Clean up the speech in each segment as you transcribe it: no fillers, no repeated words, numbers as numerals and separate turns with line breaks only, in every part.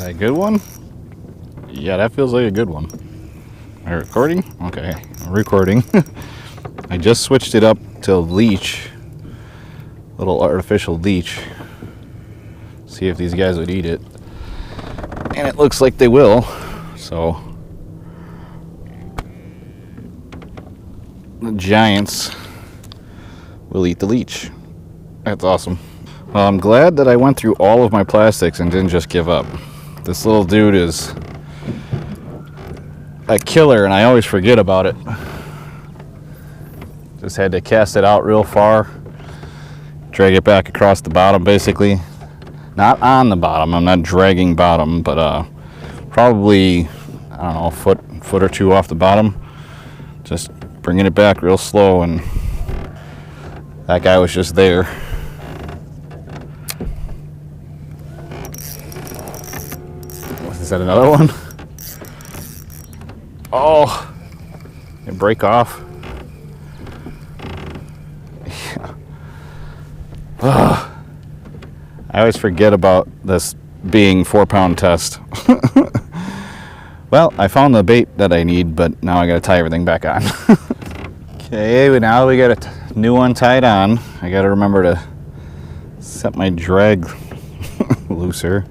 that a good one? Yeah, that feels like a good one. Am I recording? Okay, I'm recording. I just switched it up to leech. Little artificial leech. See if these guys would eat it. And it looks like they will. So the giants will eat the leech. That's awesome. Well, I'm glad that I went through all of my plastics and didn't just give up. This little dude is a killer and I always forget about it. Just had to cast it out real far, drag it back across the bottom basically. Not on the bottom, I'm not dragging bottom, but probably, I don't know, a foot or two off the bottom. Just bringing it back real slow, and that guy was just there. Is that another one? Oh, it break off. Yeah. Ugh. I always forget about this being 4-pound test. Well, I found the bait that I need, but now I gotta tie everything back on. Okay, now we got a new one tied on. I gotta remember to set my drag looser.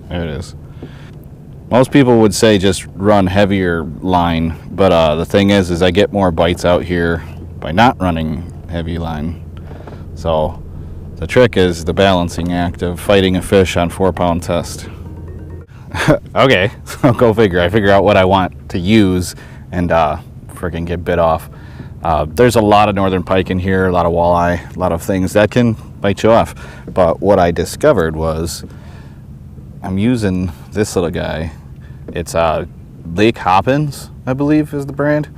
There it is. Most people would say just run heavier line, but the thing is I get more bites out here by not running heavy line. So the trick is the balancing act of fighting a fish on 4-pound test. Okay, so go figure. I figure out what I want to use and freaking get bit off. There's a lot of northern pike in here, a lot of walleye, a lot of things that can bite you off. But what I discovered was I'm using this little guy. It's Lake Hoppins, I believe is the brand.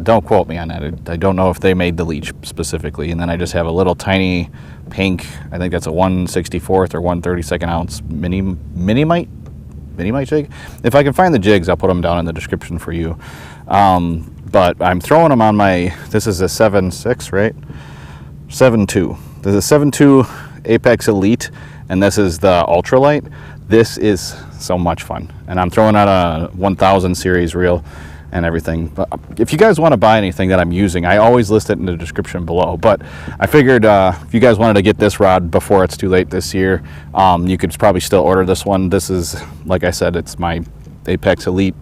Don't quote me on that. I don't know if they made the leech specifically. And then I just have a little tiny pink, I think that's a 1/64 or 1/32 ounce mini mite jig. If I can find the jigs, I'll put them down in the description for you. But I'm throwing them on my, this is a 7.6, right? 7.2. This is a 7.2 Apex Elite, and this is the ultralight. This is so much fun. And I'm throwing out a 1000 series reel and everything. But if you guys want to buy anything that I'm using, I always list it in the description below. But I figured if you guys wanted to get this rod before it's too late this year, you could probably still order this one. This is, like I said, it's my Apex Elite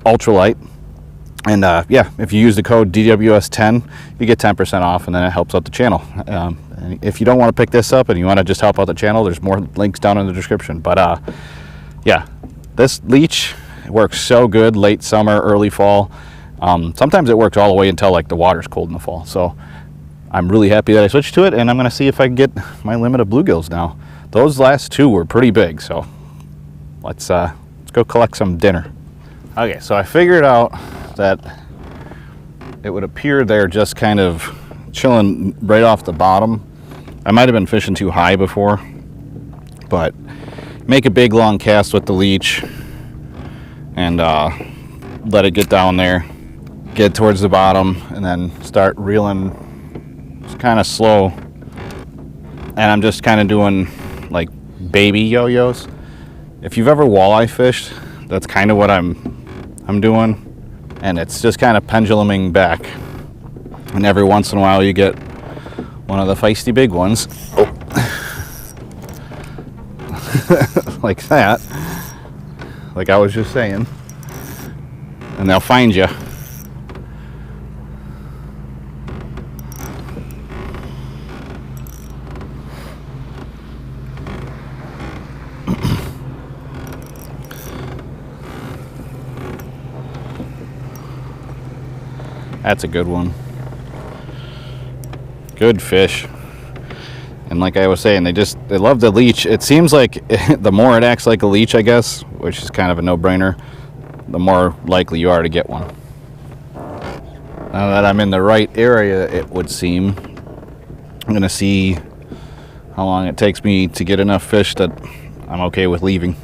Ultralight. And yeah, if you use the code DWS10, you get 10% off, and then it helps out the channel. And if you don't want to pick this up and you want to just help out the channel, there's more links down in the description. But yeah, this leech, it works so good late summer, early fall. Sometimes it works all the way until like the water's cold in the fall. So I'm really happy that I switched to it, and I'm going to see if I can get my limit of bluegills now. Those last two were pretty big, so let's go collect some dinner. Okay, so I figured out that it would appear they're just kind of chilling right off the bottom. I might have been fishing too high before, but make a big long cast with the leech and let it get down there, get towards the bottom, and then start reeling just kind of slow. And I'm just kind of doing like baby yo-yos. If you've ever walleye fished, that's kind of what I'm doing. And it's just kind of penduluming back. And every once in a while you get one of the feisty big ones. Oh. Like that. Like I was just saying. And they'll find you. That's a good one. Good fish. And like I was saying, they love the leech. It seems like the more it acts like a leech, I guess, which is kind of a no-brainer, the more likely you are to get one. Now that I'm in the right area, it would seem, I'm going to see how long it takes me to get enough fish that I'm okay with leaving.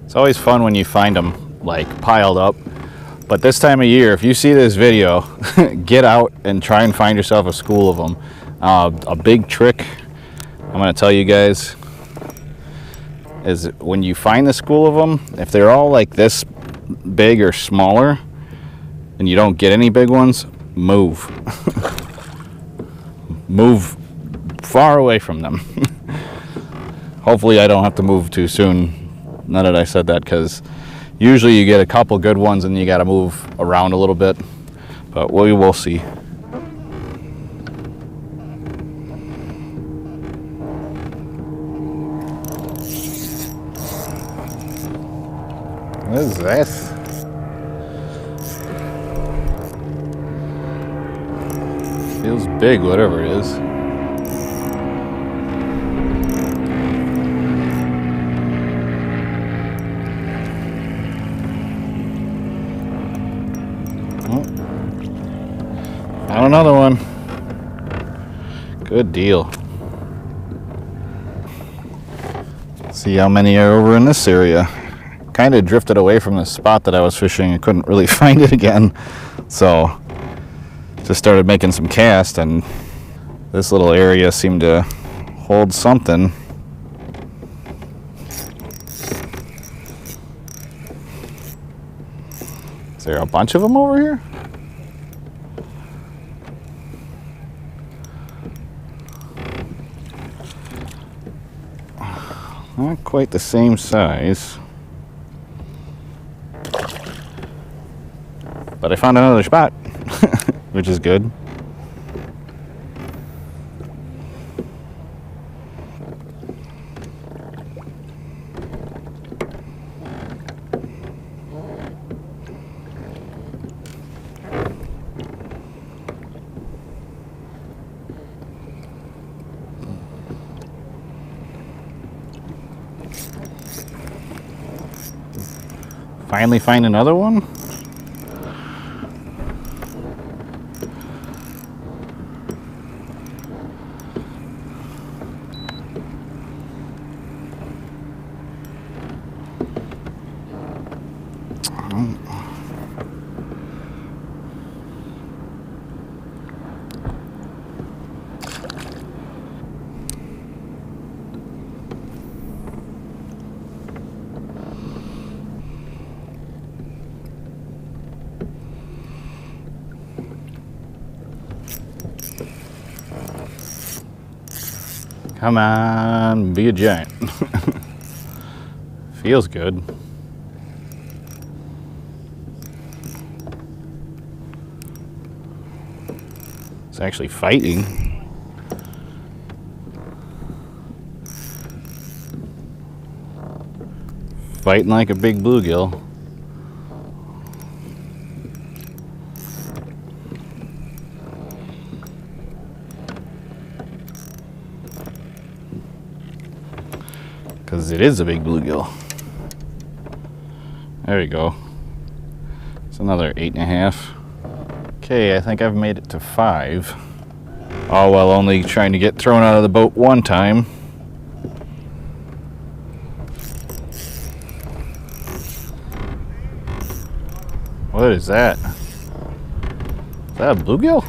It's always fun when you find them like piled up. But this time of year, if you see this video, get out and try and find yourself a school of them. A big trick I'm going to tell you guys is when you find the school of them, if they're all like this big or smaller and you don't get any big ones, move. Move far away from them. Hopefully I don't have to move too soon, now that I said that, because usually you get a couple good ones and you got to move around a little bit, but we will see. What is this? Feels big, whatever it is. Found another one. Good deal. See how many are over in this area. Kind of drifted away from the spot that I was fishing and couldn't really find it again. So just started making some cast, and this little area seemed to hold something. Is there a bunch of them over here? Not quite the same size. But I found another spot, which is good. Finally find another one. Come on, be a giant. Feels good. It's actually fighting. Fighting like a big bluegill. Because it is a big bluegill. There we go. It's another 8.5. Okay, I think I've made it to 5. All while only trying to get thrown out of the boat one time. What is that? Is that a bluegill?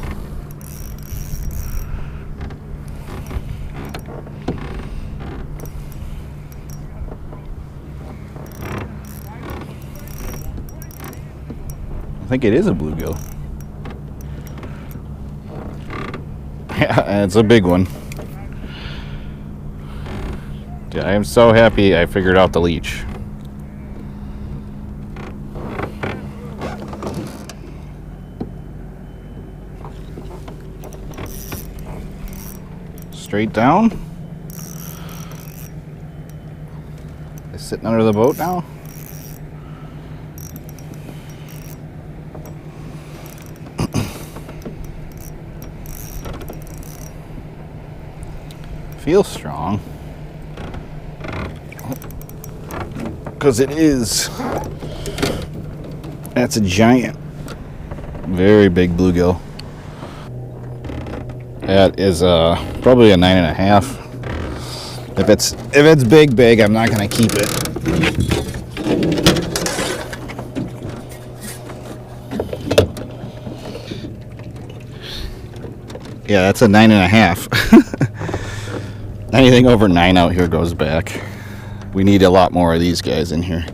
I think it is a bluegill. Yeah, it's a big one. Yeah, I am so happy I figured out the leech. Straight down. It's sitting under the boat now. Feels strong. Because it is. That's a giant. Very big bluegill. That is probably a 9.5. If it's big, I'm not gonna keep it. Yeah, that's a 9.5. Anything over 9 out here goes back. We need a lot more of these guys in here.